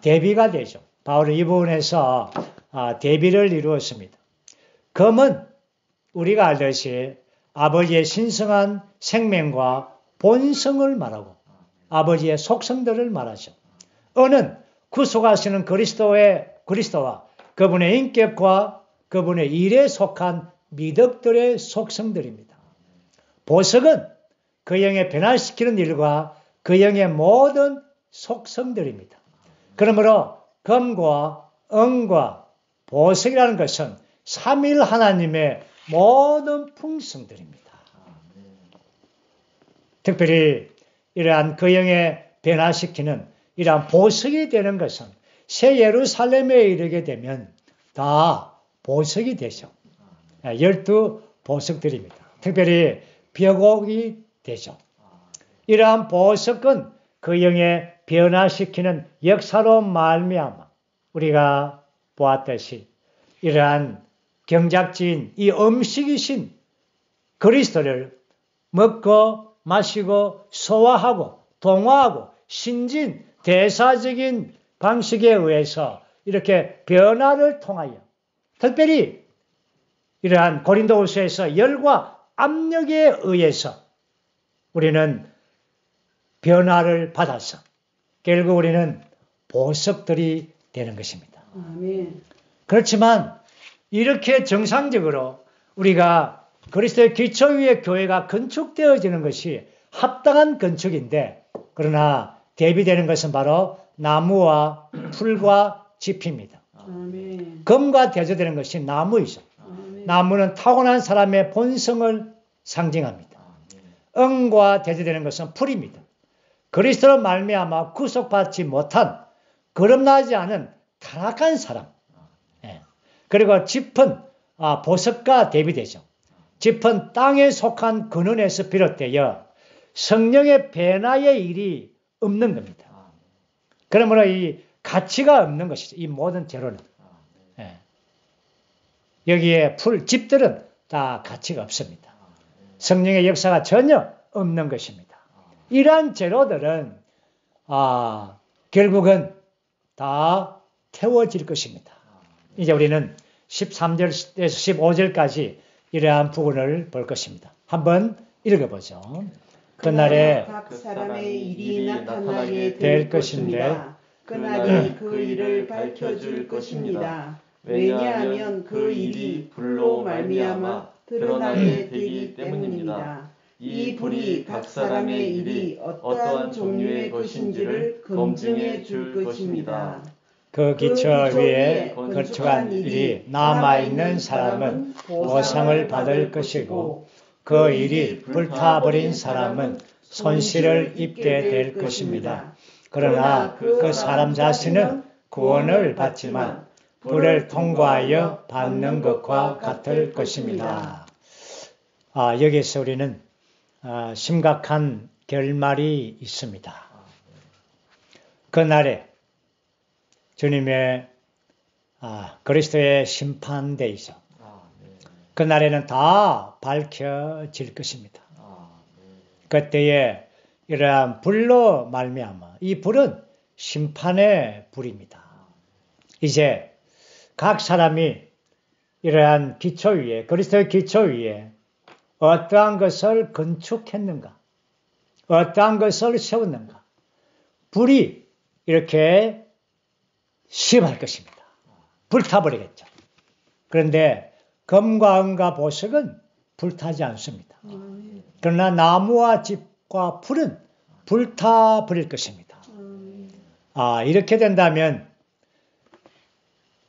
대비가 되죠. 바울은 이 부분에서 대비를 이루었습니다. 금은 우리가 알듯이 아버지의 신성한 생명과 본성을 말하고 아버지의 속성들을 말하죠. 은은 구속하시는 그리스도와 그분의 인격과 그분의 일에 속한 미덕들의 속성들입니다. 보석은 그 영에 변화시키는 일과 그 영의 모든 속성들입니다. 그러므로 금과 은과 보석이라는 것은 삼일 하나님의 모든 풍성들입니다. 특별히 이러한 그 영에 변화시키는 이러한 보석이 되는 것은 새 예루살렘에 이르게 되면 다 보석이 되죠. 12보석들입니다. 특별히 벽옥이 되죠. 이러한 보석은 그 영에 변화시키는 역사로 말미암아 우리가 보았듯이 이러한 경작지인 이 음식이신 그리스도를 먹고 마시고 소화하고 동화하고 신진 대사적인 방식에 의해서 이렇게 변화를 통하여 특별히 이러한 고린도후서에서 열과 압력에 의해서 우리는 변화를 받아서 결국 우리는 보석들이 되는 것입니다. 아멘. 그렇지만 이렇게 정상적으로 우리가 그리스도의 기초 위에 교회가 건축되어지는 것이 합당한 건축인데 그러나 대비되는 것은 바로 나무와 풀과 짚입니다. 아멘. 금과 대조되는 것이 나무이죠. 아멘. 나무는 타고난 사람의 본성을 상징합니다. 은과 대조되는 것은 풀입니다. 그리스도로 말미암아 구속받지 못한 거듭나지 않은 타락한 사람. 그리고 짚은 보석과 대비되죠. 짚은 땅에 속한 근원에서 비롯되어 성령의 변화의 일이 없는 겁니다. 그러므로 이 가치가 없는 것이죠. 이 모든 재료는. 여기에 짚들은 다 가치가 없습니다. 성령의 역사가 전혀 없는 것입니다. 이러한 재료들은 결국은 다 태워질 것입니다. 이제 우리는 13절에서 15절까지 이러한 부분을 볼 것입니다. 한번 읽어보죠. 그날에 각 사람의 일이 나타나게 될 것인데 그날이 그 일을 밝혀줄 것입니다. 왜냐하면 그 일이 불로 말미암아 드러나게 되기 때문입니다. 이 불이 각 사람의 일이 어떠한 종류의 것인지를 검증해 줄 것입니다. 그 기초 위에 건축한 일이 남아있는 사람은 보상을 받을 것이고 그 일이 불타버린 사람은 손실을 입게 될 것입니다. 그러나 그 사람 자신은 구원을 받지만 불을 통과하여 받는 것과 같을 것입니다. 여기에서 우리는 심각한 결말이 있습니다. 그날에 주님의 그리스도의 심판대이죠. 그날에는 다 밝혀질 것입니다. 그때에 이러한 불로 말미암아 이 불은 심판의 불입니다. 이제 각 사람이 이러한 기초 위에 그리스도의 기초 위에 어떠한 것을 건축했는가 어떠한 것을 세웠는가 불이 이렇게 시험할 것입니다. 불타버리겠죠. 그런데 금과 은과 보석은 불타지 않습니다. 그러나 나무와 짚과 풀은 불타버릴 것입니다. 이렇게 된다면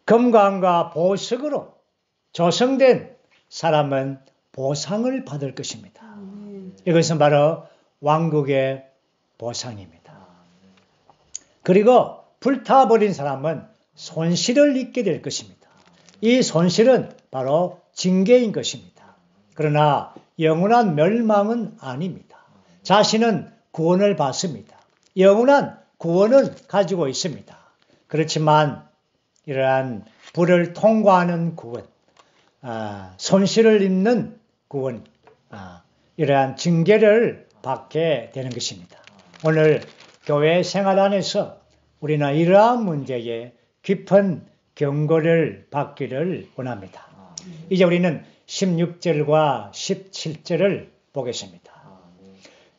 금과 은과 보석으로 조성된 사람은 보상을 받을 것입니다. 이것은 바로 왕국의 보상입니다. 그리고 불타버린 사람은 손실을 입게 될 것입니다. 이 손실은 바로 징계인 것입니다. 그러나 영원한 멸망은 아닙니다. 자신은 구원을 받습니다. 영원한 구원을 가지고 있습니다. 그렇지만 이러한 불을 통과하는 구원, 손실을 입는 구원, 이러한 징계를 받게 되는 것입니다. 오늘 교회 생활 안에서 우리는 이러한 문제에 깊은 경고를 받기를 원합니다. 이제 우리는 16절과 17절을 보겠습니다.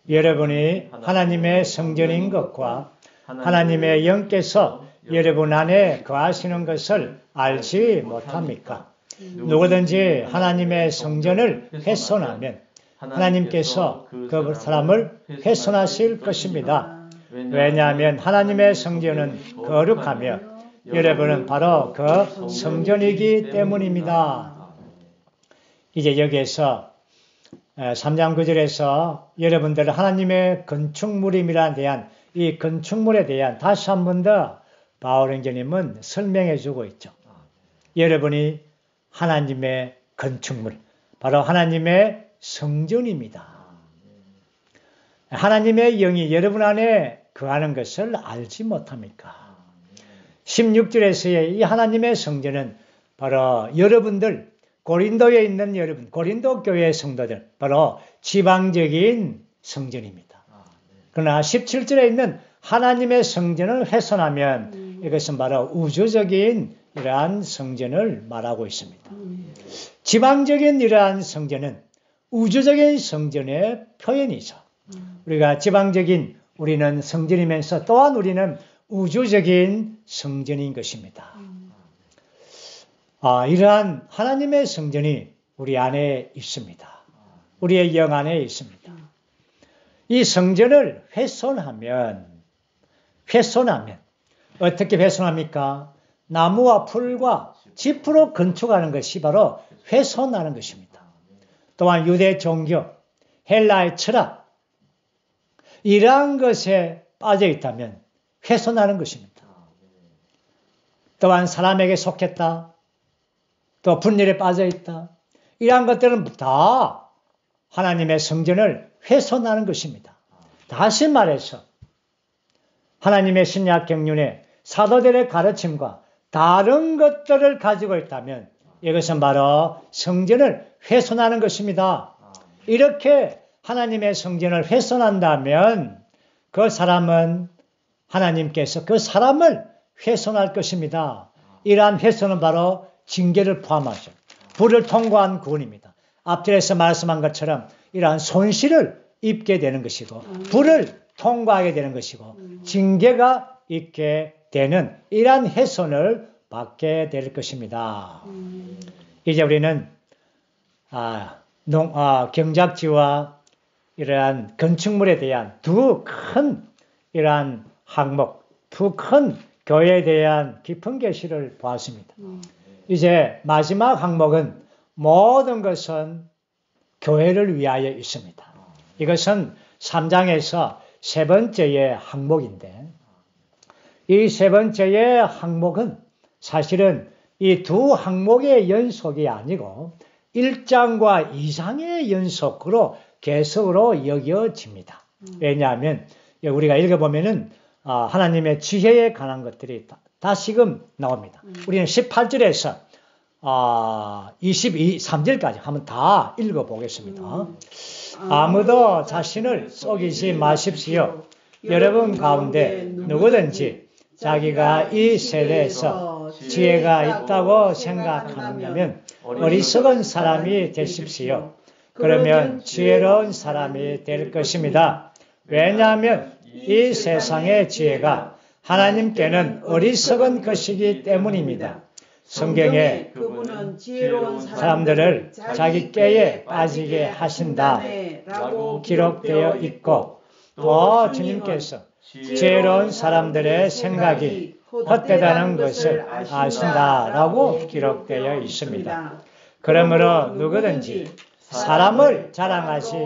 여러분이 하나님의 성전인 것과 하나님의 영께서 여러분 안에 거하시는 것을 알지 못합니까? 누구든지 하나님의 성전을 훼손하면 하나님께서 그 사람을 훼손하실 것입니다. 왜냐하면 하나님의 성전은 거룩하며 여러분은 바로 그 성전이기 때문입니다. 이제 여기에서 3장 9절에서 여러분들은 하나님의 건축물임이라 대한 이 건축물에 대한 다시 한 번 더 바울행전님은 설명해 주고 있죠. 여러분이 하나님의 건축물, 바로 하나님의 성전입니다. 하나님의 영이 여러분 안에 거하는 것을 알지 못합니까? 16절에서의 이 하나님의 성전은 바로 여러분들, 고린도에 있는 여러분, 고린도 교회의 성도들, 바로 지방적인 성전입니다. 그러나 17절에 있는 하나님의 성전을 훼손하면 이것은 바로 우주적인 이러한 성전을 말하고 있습니다. 지방적인 이러한 성전은 우주적인 성전의 표현이죠. 우리가 지방적인 우리는 성전이면서 또한 우리는 우주적인 성전인 것입니다. 이러한 하나님의 성전이 우리 안에 있습니다. 우리의 영 안에 있습니다. 이 성전을 훼손하면 어떻게 훼손합니까? 나무와 풀과 짚으로 건축하는 것이 바로 훼손하는 것입니다. 또한 유대 종교, 헬라의 철학, 이러한 것에 빠져 있다면 훼손하는 것입니다. 또한 사람에게 속했다, 또 분열에 빠져 있다, 이러한 것들은 다 하나님의 성전을 훼손하는 것입니다. 다시 말해서 하나님의 신약 경륜의 사도들의 가르침과 다른 것들을 가지고 있다면 이것은 바로 성전을 훼손하는 것입니다. 이렇게 하나님의 성전을 훼손한다면 그 사람은 하나님께서 그 사람을 훼손할 것입니다. 이러한 훼손은 바로 징계를 포함하죠. 불을 통과한 구원입니다. 앞절에서 말씀한 것처럼 이러한 손실을 입게 되는 것이고 불을 통과하게 되는 것이고 징계가 있게 되는 이러한 훼손을 받게 될 것입니다. 이제 우리는 경작지와 이러한 건축물에 대한 두 큰 이러한 항목, 두 큰 교회에 대한 깊은 계시를 보았습니다. 이제 마지막 항목은 모든 것은 교회를 위하여 있습니다. 이것은 3장에서 세 번째의 항목인데 이 세 번째의 항목은 사실은 이 두 항목의 연속이 아니고 1장과 2장의 연속으로 계속으로 여겨집니다. 왜냐하면 우리가 읽어보면은 하나님의 지혜에 관한 것들이 다시금 나옵니다. 우리는 18절에서 23절까지 한번 다 읽어보겠습니다. 아무도 자신을 속이지 마십시오. 여러분 가운데 누구든지 자기가 이 세대에서 지혜가 있다고 생각하느냐면 어리석은 사람이 되십시오. 그러면 지혜로운 사람이 될 것입니다. 왜냐하면 이 세상의 지혜가 하나님께는 어리석은 것이기 때문입니다. 성경에 그분은 지혜로운 사람들을 자기 꾀에 빠지게 하신다라고 기록되어 있고 또 주님께서 지혜로운 사람들의 생각이 헛되다는 것을 아신다라고 기록되어 있습니다. 그러므로 누구든지 사람을 자랑하지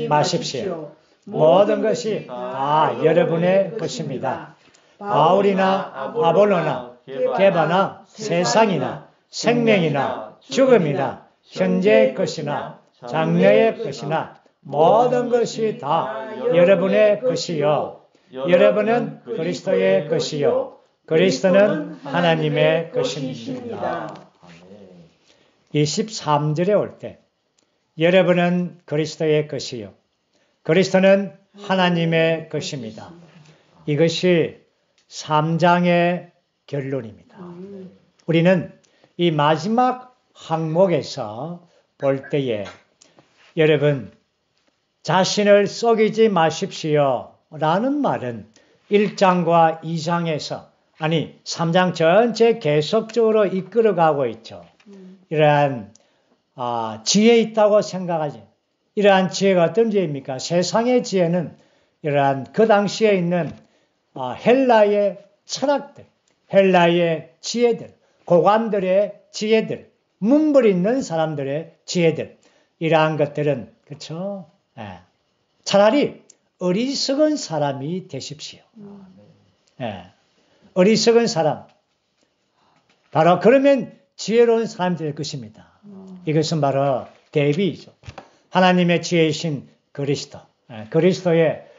마십시오. 모든 것이 다 여러분의 것입니다. 바울이나 아볼로나 게바나 세상이나 생명이나 죽음이나 현재의 것이나 장래의 것이나 모든 것이 다 여러분의 것이요. 여러분은 그리스도의 것이요. 그리스도는 하나님의 것입니다. 23절에 올 때 여러분은 그리스도의 것이요. 그리스도는 하나님의 것입니다. 이것이 3장의 결론입니다. 우리는 이 마지막 항목에서 볼 때에 여러분 자신을 속이지 마십시오 라는 말은 1장과 2장에서 아니 3장 전체 계속적으로 이끌어가고 있죠. 이러한 지혜 있다고 생각하지. 이러한 지혜가 어떤 지혜입니까? 세상의 지혜는 이러한 그 당시에 있는 헬라의 철학들, 헬라의 지혜들, 고관들의 지혜들, 문벌 있는 사람들의 지혜들, 이러한 것들은 그렇죠. 차라리 어리석은 사람이 되십시오. 예. 어리석은 사람. 바로 그러면 지혜로운 사람이 될 것입니다. 이것은 바로 대비이죠. 하나님의 지혜이신 그리스도. 예.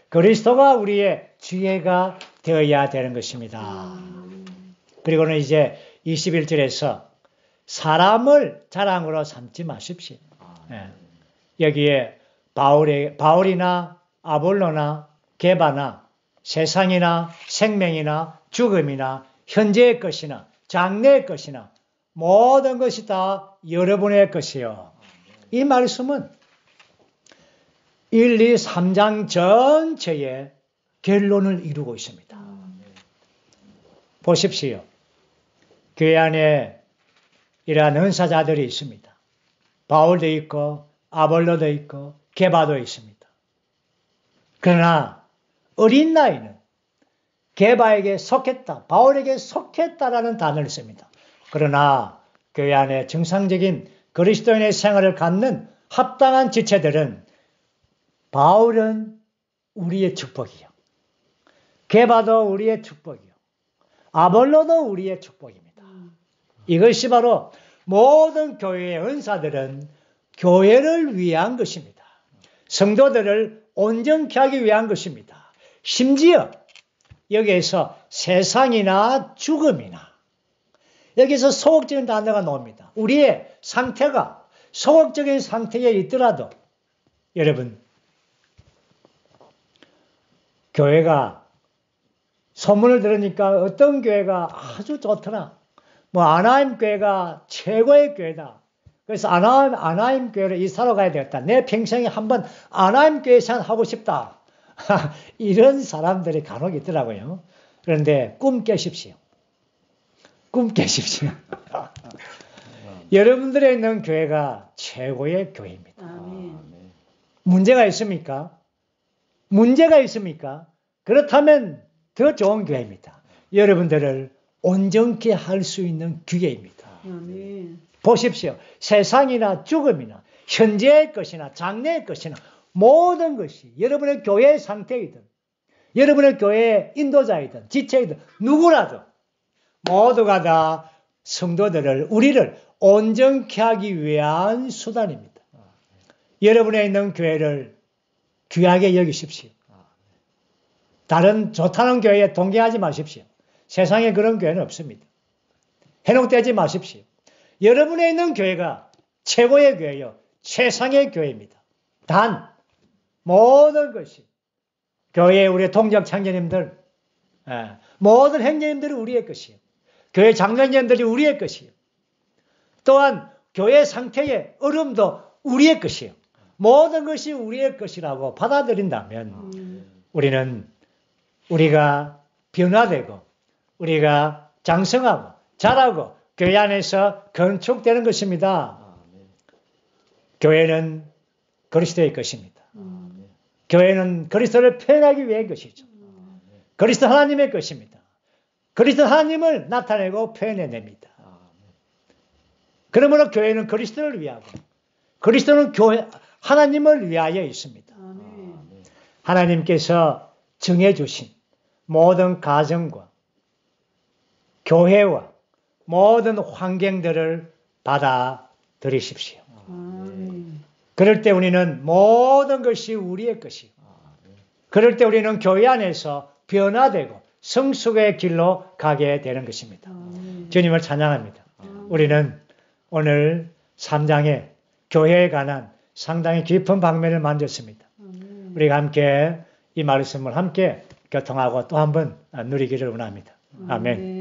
그리스도가 우리의 지혜가 되어야 되는 것입니다. 그리고는 이제 21절에서 사람을 자랑으로 삼지 마십시오. 예. 여기에 바울이나 아볼로나 게바나 세상이나 생명이나 죽음이나 현재의 것이나 장래의 것이나 모든 것이 다 여러분의 것이요. 이 말씀은 1, 2, 3장 전체의 결론을 이루고 있습니다. 보십시오. 교회 안에 이러한 은사자들이 있습니다. 바울도 있고 아볼로도 있고 게바도 있습니다. 그러나 어린 나이는 게바에게 속했다, 바울에게 속했다라는 단어를 씁니다. 그러나 교회 안에 정상적인 그리스도인의 생활을 갖는 합당한 지체들은 바울은 우리의 축복이요, 게바도 우리의 축복이요, 아볼로도 우리의 축복입니다. 이것이 바로 모든 교회의 은사들은 교회를 위한 것입니다. 성도들을 온전케 하기 위한 것입니다. 심지어 여기에서 세상이나 죽음이나 여기서 소극적인 단어가 나옵니다. 우리의 상태가 소극적인 상태에 있더라도 여러분, 교회가 소문을 들으니까 어떤 교회가 아주 좋더라, 아나임 교회가 최고의 교회다, 그래서 아나임 교회를 이사로 가야 되겠다, 내 평생에 한번 아나임 교회 생활하고 싶다, 이런 사람들이 간혹 있더라고요. 그런데 꿈 깨십시오. 꿈 깨십시오. 여러분들의 있는 교회가 최고의 교회입니다. 문제가 있습니까? 문제가 있습니까? 그렇다면 더 좋은 교회입니다. 여러분들을 온전케 할 수 있는 기회입니다. 보십시오. 세상이나 죽음이나 현재의 것이나 장래의 것이나 모든 것이 여러분의 교회의 상태이든 여러분의 교회의 인도자이든 지체이든 누구라도 모두가 다 성도들을, 우리를 온전케 하기 위한 수단입니다. 여러분의 있는 교회를 귀하게 여기십시오. 다른 좋다는 교회에 동경하지 마십시오. 세상에 그런 교회는 없습니다. 현혹되지 마십시오. 여러분의 있는 교회가 최고의 교회요, 최상의 교회입니다. 단 모든 것이 교회의 우리 동적 창조님들, 모든 행정님들이 우리의 것이요, 교회 장로님들이 우리의 것이요, 또한 교회 상태의 어려움도 우리의 것이요, 모든 것이 우리의 것이라고 받아들인다면 우리가 변화되고 우리가 장성하고 자라고 교회 안에서 건축되는 것입니다. 교회는 그리스도의 것입니다. 교회는 그리스도를 표현하기 위한 것이죠. 그리스도 하나님의 것입니다. 그리스도 하나님을 나타내고 표현해냅니다. 그러므로 교회는 그리스도를 위하고 그리스도는 하나님을 위하여 있습니다. 하나님께서 정해주신 모든 가정과 교회와 모든 환경들을 받아들이십시오. 그럴 때 우리는 모든 것이 우리의 것이고, 그럴 때 우리는 교회 안에서 변화되고 성숙의 길로 가게 되는 것입니다. 주님을 찬양합니다. 우리는 오늘 3장의 교회에 관한 상당히 깊은 방면을 만졌습니다. 우리가 함께 이 말씀을 함께 교통하고 또 한번 누리기를 원합니다. 아멘.